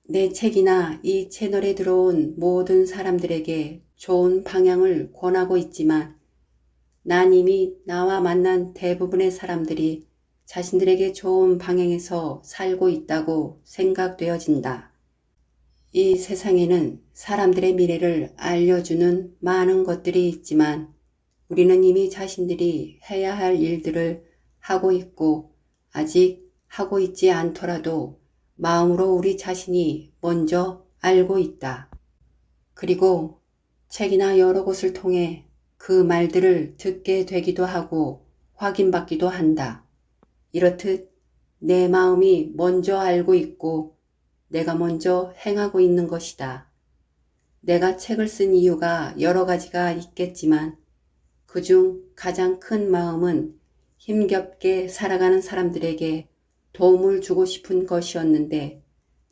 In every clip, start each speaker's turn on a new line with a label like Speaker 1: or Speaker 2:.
Speaker 1: 내 책이나 이 채널에 들어온 모든 사람들에게 좋은 방향을 권하고 있지만 난 이미 나와 만난 대부분의 사람들이 자신들에게 좋은 방향에서 살고 있다고 생각되어진다. 이 세상에는 사람들의 미래를 알려주는 많은 것들이 있지만 우리는 이미 자신들이 해야 할 일들을 하고 있고 아직 하고 있지 않더라도 마음으로 우리 자신이 먼저 알고 있다. 그리고 책이나 여러 곳을 통해 그 말들을 듣게 되기도 하고 확인받기도 한다. 이렇듯 내 마음이 먼저 알고 있고 내가 먼저 행하고 있는 것이다. 내가 책을 쓴 이유가 여러 가지가 있겠지만 그중 가장 큰 마음은 힘겹게 살아가는 사람들에게 도움을 주고 싶은 것이었는데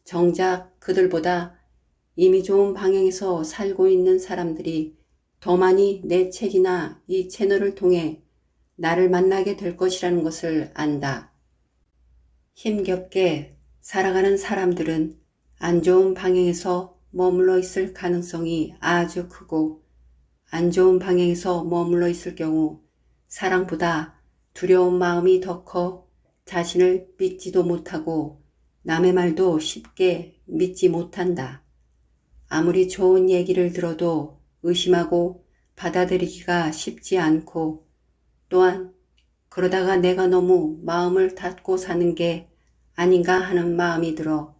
Speaker 1: 정작 그들보다 이미 좋은 방향에서 살고 있는 사람들이 더 많이 내 책이나 이 채널을 통해 나를 만나게 될 것이라는 것을 안다. 힘겹게 살아가는 사람들은 안 좋은 방향에서 머물러 있을 가능성이 아주 크고 안 좋은 방향에서 머물러 있을 경우 사랑보다 두려운 마음이 더 커 자신을 믿지도 못하고 남의 말도 쉽게 믿지 못한다. 아무리 좋은 얘기를 들어도 의심하고 받아들이기가 쉽지 않고 또한 그러다가 내가 너무 마음을 닫고 사는 게 아닌가 하는 마음이 들어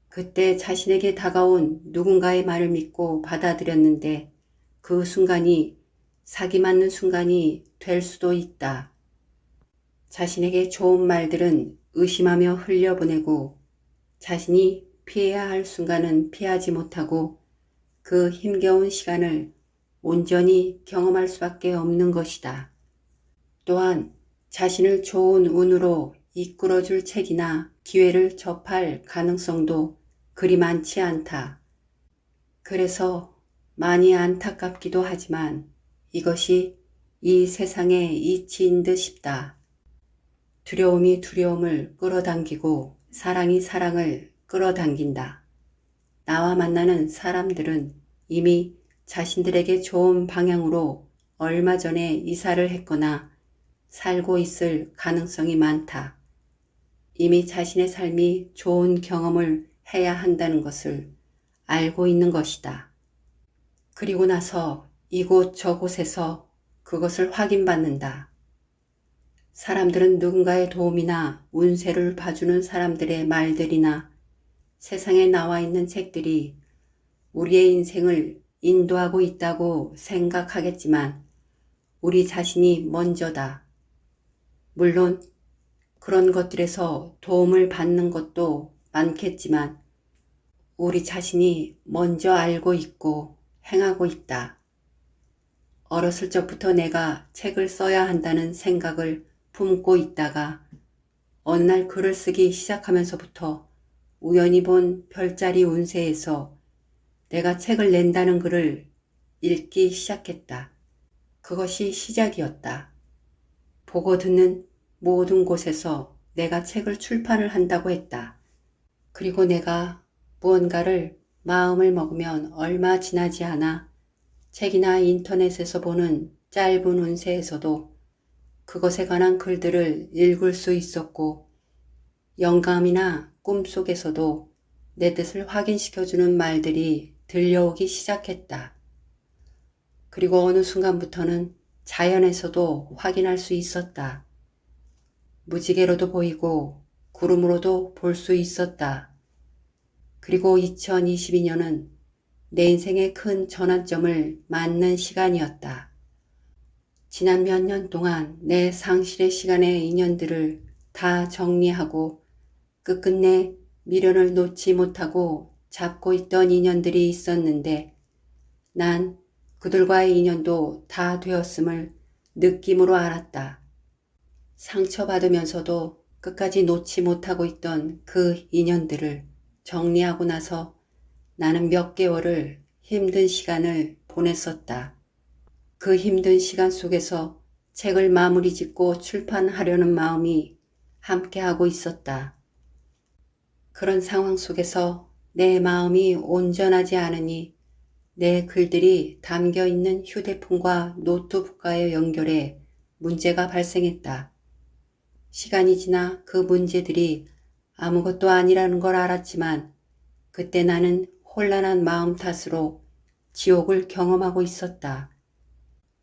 Speaker 1: 그때 자신에게 다가온 누군가의 말을 믿고 받아들였는데 그 순간이 사기 맞는 순간이 될 수도 있다. 자신에게 좋은 말들은 의심하며 흘려보내고 자신이 피해야 할 순간은 피하지 못하고 그 힘겨운 시간을 온전히 경험할 수밖에 없는 것이다. 또한 자신을 좋은 운으로 이끌어줄 책이나 기회를 접할 가능성도 그리 많지 않다. 그래서 많이 안타깝기도 하지만 이것이 이 세상의 이치인 듯 싶다. 두려움이 두려움을 끌어당기고 사랑이 사랑을 끌어당긴다. 나와 만나는 사람들은 이미 자신들에게 좋은 방향으로 얼마 전에 이사를 했거나 살고 있을 가능성이 많다. 이미 자신의 삶이 좋은 경험을 해야 한다는 것을 알고 있는 것이다. 그리고 나서 이곳 저곳에서 그것을 확인받는다. 사람들은 누군가의 도움이나 운세를 봐주는 사람들의 말들이나 세상에 나와 있는 책들이 우리의 인생을 인도하고 있다고 생각하겠지만 우리 자신이 먼저다. 물론 그런 것들에서 도움을 받는 것도 많겠지만 우리 자신이 먼저 알고 있고 행하고 있다. 어렸을 적부터 내가 책을 써야 한다는 생각을 품고 있다가 어느 날 글을 쓰기 시작하면서부터 우연히 본 별자리 운세에서 내가 책을 낸다는 글을 읽기 시작했다. 그것이 시작이었다. 보고 듣는 모든 곳에서 내가 책을 출판을 한다고 했다. 그리고 내가 무언가를 마음을 먹으면 얼마 지나지 않아 책이나 인터넷에서 보는 짧은 운세에서도 그것에 관한 글들을 읽을 수 있었고 영감이나 꿈속에서도 내 뜻을 확인시켜주는 말들이 들려오기 시작했다. 그리고 어느 순간부터는 자연에서도 확인할 수 있었다. 무지개로도 보이고 구름으로도 볼 수 있었다. 그리고 2022년은 내 인생의 큰 전환점을 맞는 시간이었다. 지난 몇 년 동안 내 상실의 시간의 인연들을 다 정리하고 끝끝내 미련을 놓지 못하고 잡고 있던 인연들이 있었는데 난 그들과의 인연도 다 되었음을 느낌으로 알았다. 상처받으면서도 끝까지 놓지 못하고 있던 그 인연들을 정리하고 나서 나는 몇 개월을 힘든 시간을 보냈었다. 그 힘든 시간 속에서 책을 마무리 짓고 출판하려는 마음이 함께하고 있었다. 그런 상황 속에서 내 마음이 온전하지 않으니 내 글들이 담겨 있는 휴대폰과 노트북과의 연결에 문제가 발생했다. 시간이 지나 그 문제들이 아무것도 아니라는 걸 알았지만 그때 나는 혼란한 마음 탓으로 지옥을 경험하고 있었다.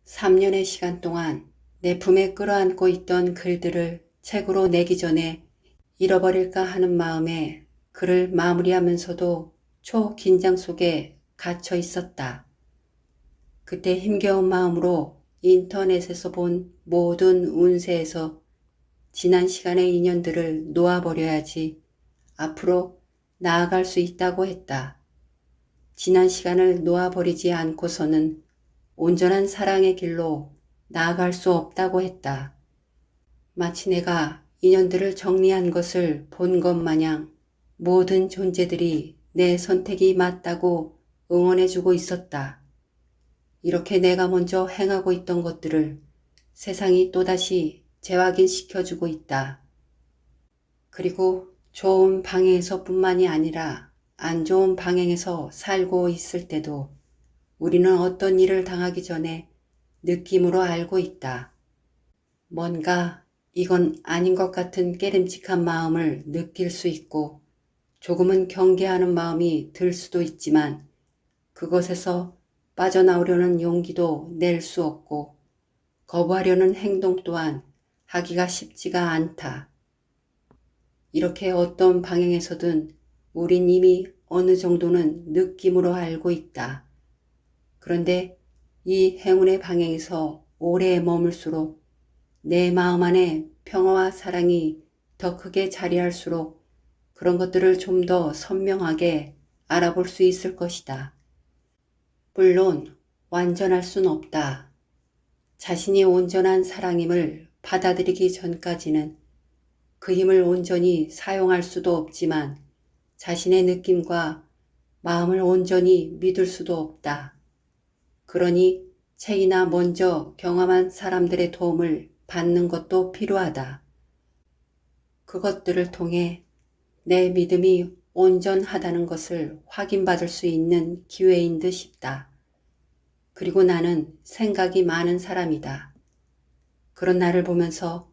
Speaker 1: 3년의 시간 동안 내 품에 끌어안고 있던 글들을 책으로 내기 전에 잃어버릴까 하는 마음에 글을 마무리하면서도 초긴장 속에 갇혀 있었다. 그때 힘겨운 마음으로 인터넷에서 본 모든 운세에서 지난 시간의 인연들을 놓아버려야지 앞으로 나아갈 수 있다고 했다. 지난 시간을 놓아버리지 않고서는 온전한 사랑의 길로 나아갈 수 없다고 했다. 마치 내가 인연들을 정리한 것을 본 것 마냥 모든 존재들이 내 선택이 맞다고 응원해주고 있었다. 이렇게 내가 먼저 행하고 있던 것들을 세상이 또다시 재확인시켜주고 있다. 그리고 좋은 방향에서뿐만이 아니라 안 좋은 방향에서 살고 있을 때도 우리는 어떤 일을 당하기 전에 느낌으로 알고 있다. 뭔가 이건 아닌 것 같은 깨름직한 마음을 느낄 수 있고 조금은 경계하는 마음이 들 수도 있지만 그것에서 빠져나오려는 용기도 낼 수 없고 거부하려는 행동 또한 하기가 쉽지가 않다. 이렇게 어떤 방향에서든 우린 이미 어느 정도는 느낌으로 알고 있다. 그런데 이 행운의 방향에서 오래 머물수록 내 마음 안에 평화와 사랑이 더 크게 자리할수록 그런 것들을 좀 더 선명하게 알아볼 수 있을 것이다. 물론 완전할 순 없다. 자신이 온전한 사랑임을 받아들이기 전까지는 그 힘을 온전히 사용할 수도 없지만 자신의 느낌과 마음을 온전히 믿을 수도 없다. 그러니 책이나 먼저 경험한 사람들의 도움을 받는 것도 필요하다. 그것들을 통해 내 믿음이 온전하다는 것을 확인받을 수 있는 기회인 듯 싶다. 그리고 나는 생각이 많은 사람이다. 그런 나를 보면서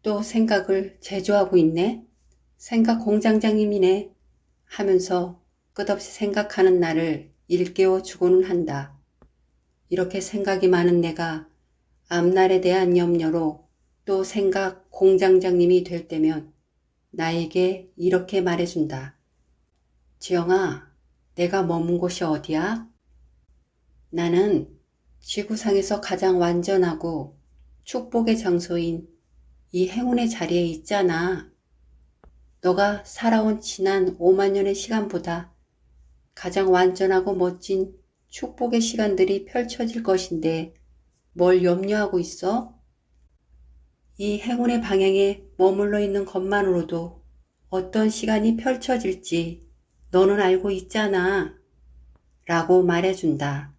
Speaker 1: 또 생각을 제조하고 있네? 생각 공장장님이네? 하면서 끝없이 생각하는 나를 일깨워 주고는 한다. 이렇게 생각이 많은 내가 앞날에 대한 염려로 또 생각 공장장님이 될 때면 나에게 이렇게 말해준다. 지영아, 내가 머문 곳이 어디야? 나는 지구상에서 가장 완전하고 축복의 장소인 이 행운의 자리에 있잖아. 너가 살아온 지난 5만 년의 시간보다 가장 완전하고 멋진 축복의 시간들이 펼쳐질 것인데 뭘 염려하고 있어? 이 행운의 방향에 머물러 있는 것만으로도 어떤 시간이 펼쳐질지 너는 알고 있잖아. 라고 말해준다.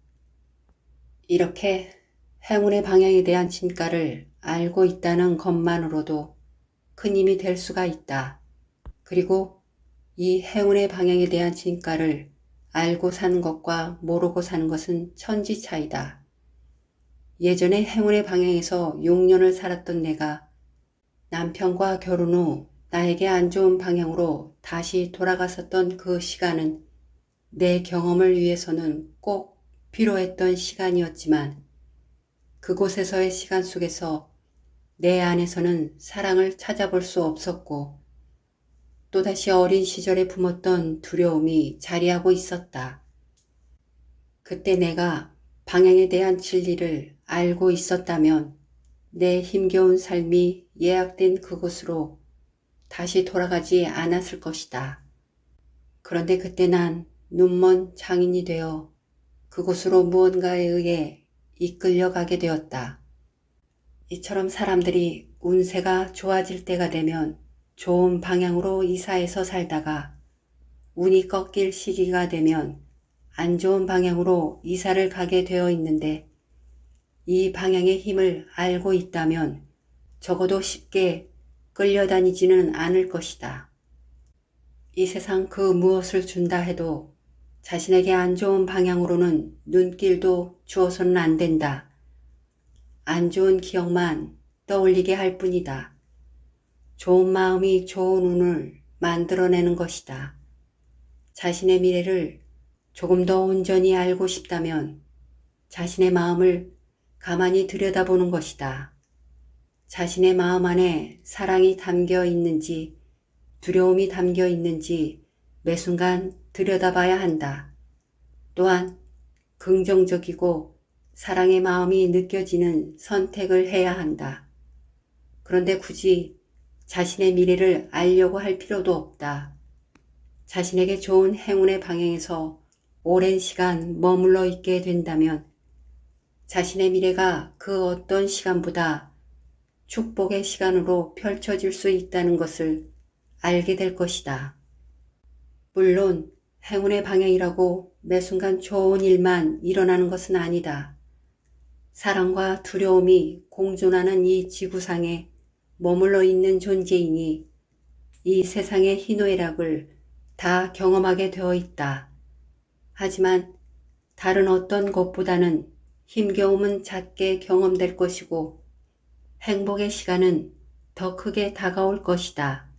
Speaker 1: 이렇게 행운의 방향에 대한 진가를 알고 있다는 것만으로도 큰 힘이 될 수가 있다. 그리고 이 행운의 방향에 대한 진가를 알고 사는 것과 모르고 사는 것은 천지 차이다. 예전에 행운의 방향에서 6년을 살았던 내가 남편과 결혼 후 나에게 안 좋은 방향으로 다시 돌아갔었던 그 시간은 내 경험을 위해서는 꼭 필요했던 시간이었지만 그곳에서의 시간 속에서 내 안에서는 사랑을 찾아볼 수 없었고 또다시 어린 시절에 품었던 두려움이 자리하고 있었다. 그때 내가 방향에 대한 진리를 알고 있었다면 내 힘겨운 삶이 예약된 그곳으로 다시 돌아가지 않았을 것이다. 그런데 그때 난 눈먼 장인이 되어 그곳으로 무언가에 의해 이끌려가게 되었다. 이처럼 사람들이 운세가 좋아질 때가 되면 좋은 방향으로 이사해서 살다가 운이 꺾일 시기가 되면 안 좋은 방향으로 이사를 가게 되어 있는데 이 방향의 힘을 알고 있다면 적어도 쉽게 끌려다니지는 않을 것이다. 이 세상 그 무엇을 준다 해도 자신에게 안 좋은 방향으로는 눈길도 주어서는 안 된다. 안 좋은 기억만 떠올리게 할 뿐이다. 좋은 마음이 좋은 운을 만들어내는 것이다. 자신의 미래를 조금 더 온전히 알고 싶다면 자신의 마음을 가만히 들여다보는 것이다. 자신의 마음 안에 사랑이 담겨 있는지 두려움이 담겨 있는지 매 순간 들여다봐야 한다. 또한 긍정적이고 사랑의 마음이 느껴지는 선택을 해야 한다. 그런데 굳이 자신의 미래를 알려고 할 필요도 없다. 자신에게 좋은 행운의 방향에서 오랜 시간 머물러 있게 된다면 자신의 미래가 그 어떤 시간보다 축복의 시간으로 펼쳐질 수 있다는 것을 알게 될 것이다. 물론 행운의 방향이라고 매 순간 좋은 일만 일어나는 것은 아니다. 사랑과 두려움이 공존하는 이 지구상에 머물러 있는 존재이니 이 세상의 희노애락을 다 경험하게 되어 있다. 하지만 다른 어떤 것보다는 힘겨움은 작게 경험될 것이고 행복의 시간은 더 크게 다가올 것이다.